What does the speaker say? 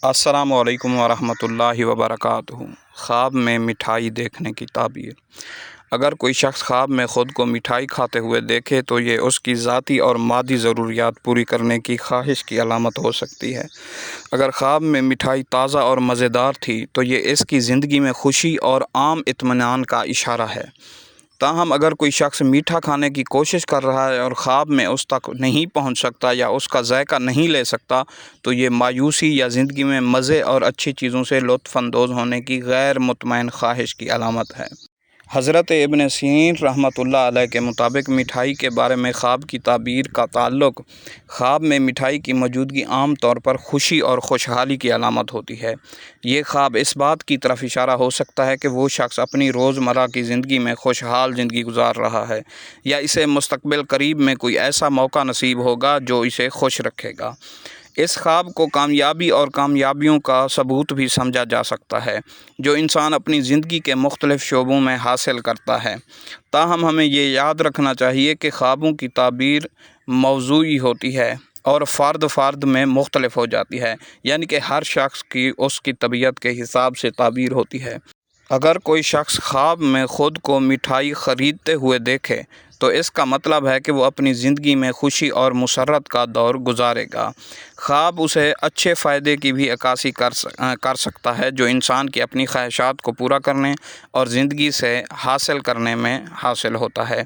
السلام علیکم ورحمۃ اللہ وبرکاتہ۔ خواب میں مٹھائی دیکھنے کی تعبیر۔ اگر کوئی شخص خواب میں خود کو مٹھائی کھاتے ہوئے دیکھے تو یہ اس کی ذاتی اور مادی ضروریات پوری کرنے کی خواہش کی علامت ہو سکتی ہے۔ اگر خواب میں مٹھائی تازہ اور مزیدار تھی تو یہ اس کی زندگی میں خوشی اور عام اطمینان کا اشارہ ہے۔ تاہم اگر کوئی شخص میٹھا کھانے کی کوشش کر رہا ہے اور خواب میں اس تک نہیں پہنچ سکتا یا اس کا ذائقہ نہیں لے سکتا تو یہ مایوسی یا زندگی میں مزے اور اچھی چیزوں سے لطف اندوز ہونے کی غیر مطمئن خواہش کی علامت ہے۔ حضرت ابن سیرین رحمۃ اللہ علیہ کے مطابق مٹھائی کے بارے میں خواب کی تعبیر کا تعلق خواب میں مٹھائی کی موجودگی عام طور پر خوشی اور خوشحالی کی علامت ہوتی ہے۔ یہ خواب اس بات کی طرف اشارہ ہو سکتا ہے کہ وہ شخص اپنی روزمرہ کی زندگی میں خوشحال زندگی گزار رہا ہے یا اسے مستقبل قریب میں کوئی ایسا موقع نصیب ہوگا جو اسے خوش رکھے گا۔ اس خواب کو کامیابی اور کامیابیوں کا ثبوت بھی سمجھا جا سکتا ہے جو انسان اپنی زندگی کے مختلف شعبوں میں حاصل کرتا ہے۔ تاہم ہمیں یہ یاد رکھنا چاہیے کہ خوابوں کی تعبیر موضوعی ہوتی ہے اور فرد میں مختلف ہو جاتی ہے، یعنی کہ ہر شخص کی اس کی طبیعت کے حساب سے تعبیر ہوتی ہے۔ اگر کوئی شخص خواب میں خود کو مٹھائی خریدتے ہوئے دیکھے تو اس کا مطلب ہے کہ وہ اپنی زندگی میں خوشی اور مسرت کا دور گزارے گا۔ خواب اسے اچھے فائدے کی بھی عکاسی کر سکتا ہے جو انسان کی اپنی خواہشات کو پورا کرنے اور زندگی سے حاصل کرنے میں حاصل ہوتا ہے۔